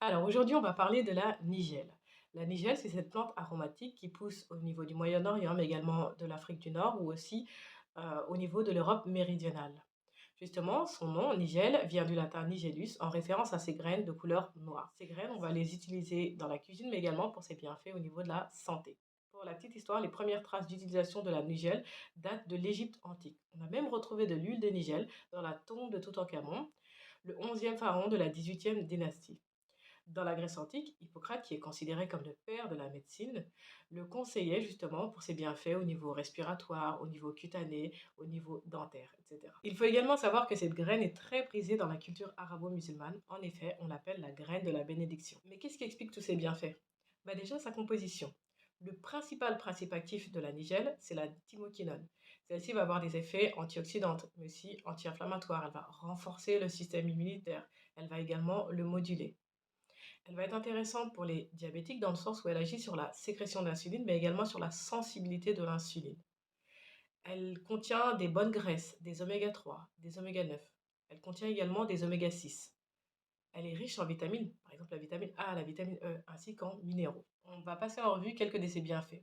Alors aujourd'hui, on va parler de la nigelle. La nigelle, c'est cette plante aromatique qui pousse au niveau du Moyen-Orient, mais également de l'Afrique du Nord ou aussi au niveau de l'Europe méridionale. Justement, son nom, nigelle, vient du latin nigellus, en référence à ses graines de couleur noire. Ces graines, on va les utiliser dans la cuisine, mais également pour ses bienfaits au niveau de la santé. Pour la petite histoire, les premières traces d'utilisation de la nigelle datent de l'Égypte antique. On a même retrouvé de l'huile de nigelle dans la tombe de Toutankhamon, le 11e pharaon de la 18e dynastie. Dans la Grèce antique, Hippocrate, qui est considéré comme le père de la médecine, le conseillait justement pour ses bienfaits au niveau respiratoire, au niveau cutané, au niveau dentaire, etc. Il faut également savoir que cette graine est très prisée dans la culture arabo-musulmane. En effet, on l'appelle la graine de la bénédiction. Mais qu'est-ce qui explique tous ces bienfaits? Bah déjà, sa composition. Le principal principe actif de la nigelle, c'est la thymoquinone. Celle-ci va avoir des effets antioxydantes, mais aussi anti-inflammatoires. Elle va renforcer le système immunitaire. Elle va également le moduler. Elle va être intéressante pour les diabétiques dans le sens où elle agit sur la sécrétion d'insuline, mais également sur la sensibilité de l'insuline. Elle contient des bonnes graisses, des oméga 3, des oméga 9. Elle contient également des oméga 6. Elle est riche en vitamines, par exemple la vitamine A, la vitamine E, ainsi qu'en minéraux. On va passer en revue quelques de ses bienfaits.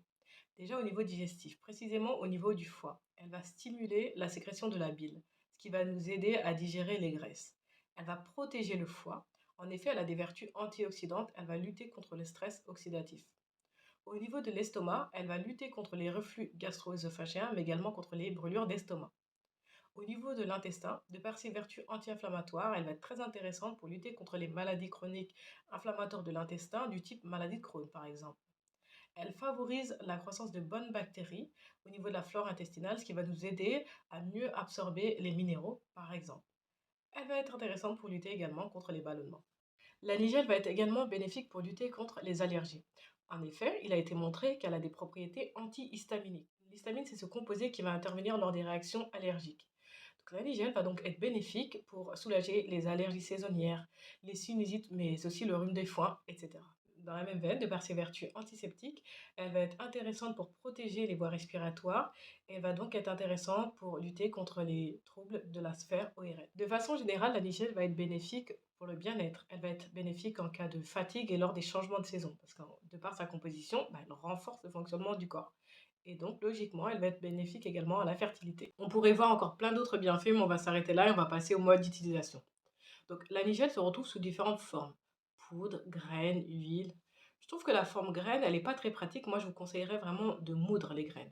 Déjà au niveau digestif, précisément au niveau du foie, elle va stimuler la sécrétion de la bile, ce qui va nous aider à digérer les graisses. Elle va protéger le foie. En effet, elle a des vertus antioxydantes, elle va lutter contre le stress oxydatif. Au niveau de l'estomac, elle va lutter contre les reflux gastro-œsophagiens, mais également contre les brûlures d'estomac. Au niveau de l'intestin, de par ses vertus anti-inflammatoires, elle va être très intéressante pour lutter contre les maladies chroniques inflammatoires de l'intestin, du type maladie de Crohn par exemple. Elle favorise la croissance de bonnes bactéries au niveau de la flore intestinale, ce qui va nous aider à mieux absorber les minéraux, par exemple. Elle va être intéressante pour lutter également contre les ballonnements. La nigelle va être également bénéfique pour lutter contre les allergies. En effet, il a été montré qu'elle a des propriétés antihistaminiques. L'histamine, c'est ce composé qui va intervenir lors des réactions allergiques. Donc, la nigelle va donc être bénéfique pour soulager les allergies saisonnières, les sinusites, mais aussi le rhume des foins, etc. Dans la même veine, de par ses vertus antiseptiques, elle va être intéressante pour protéger les voies respiratoires et elle va donc être intéressante pour lutter contre les troubles de la sphère ORL. De façon générale, la nigelle va être bénéfique pour le bien-être. Elle va être bénéfique en cas de fatigue et lors des changements de saison, parce que de par sa composition, elle renforce le fonctionnement du corps. Et donc, logiquement, elle va être bénéfique également à la fertilité. On pourrait voir encore plein d'autres bienfaits, mais on va s'arrêter là et on va passer au mode d'utilisation. Donc, la nigelle se retrouve sous différentes formes. Poudre, graines, huile. Je trouve que la forme graine, elle n'est pas très pratique. Moi, je vous conseillerais vraiment de moudre les graines.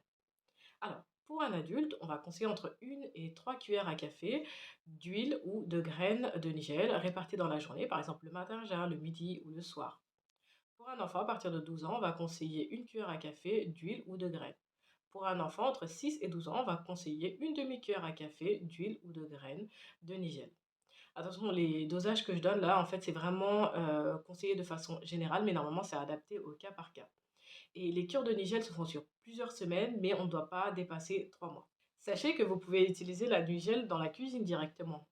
Alors, pour un adulte, on va conseiller entre 1 et 3 cuillères à café d'huile ou de graines de nigelle réparties dans la journée, par exemple le matin, genre le midi ou le soir. Pour un enfant, à partir de 12 ans, on va conseiller 1 cuillère à café d'huile ou de graines. Pour un enfant entre 6 et 12 ans, on va conseiller une demi-cuillère à café d'huile ou de graines de nigelle. Attention, les dosages que je donne là, en fait, c'est vraiment conseillé de façon générale, mais normalement, c'est adapté au cas par cas. Et les cures de nigelle se font sur plusieurs semaines, mais on ne doit pas dépasser 3 mois. Sachez que vous pouvez utiliser la nigelle dans la cuisine directement.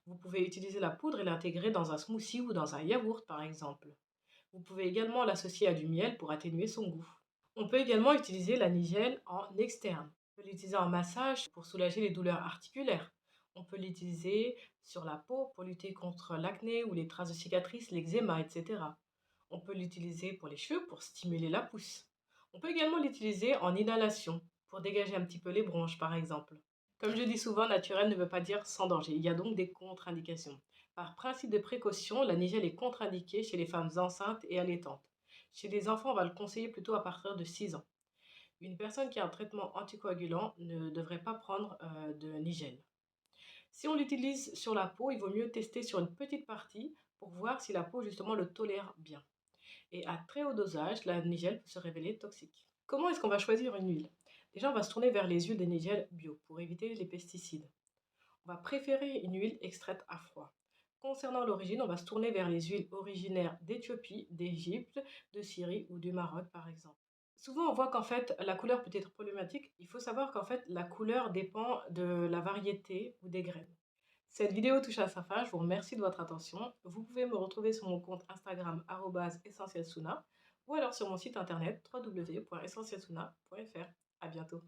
Vous pouvez utiliser la poudre et l'intégrer dans un smoothie ou dans un yaourt, par exemple. Vous pouvez également l'associer à du miel pour atténuer son goût. On peut également utiliser la nigelle en externe. On peut l'utiliser en massage pour soulager les douleurs articulaires. On peut l'utiliser sur la peau pour lutter contre l'acné ou les traces de cicatrices, l'eczéma, etc. On peut l'utiliser pour les cheveux pour stimuler la pousse. On peut également l'utiliser en inhalation pour dégager un petit peu les bronches, par exemple. Comme je dis souvent, naturel ne veut pas dire sans danger. Il y a donc des contre-indications. Par principe de précaution, la nigelle est contre-indiquée chez les femmes enceintes et allaitantes. Chez les enfants, on va le conseiller plutôt à partir de 6 ans. Une personne qui a un traitement anticoagulant ne devrait pas prendre de nigelle. Si on l'utilise sur la peau, il vaut mieux tester sur une petite partie pour voir si la peau justement le tolère bien. Et à très haut dosage, la nigelle peut se révéler toxique. Comment est-ce qu'on va choisir une huile? Déjà, on va se tourner vers les huiles de nigelle bio pour éviter les pesticides. On va préférer une huile extraite à froid. Concernant l'origine, on va se tourner vers les huiles originaires d'Éthiopie, d'Égypte, de Syrie ou du Maroc par exemple. Souvent, on voit qu'en fait, la couleur peut être problématique. Il faut savoir qu'en fait, la couleur dépend de la variété ou des graines. Cette vidéo touche à sa fin. Je vous remercie de votre attention. Vous pouvez me retrouver sur mon compte Instagram @essentielsuna ou alors sur mon site internet www.essentielsuna.fr. À bientôt.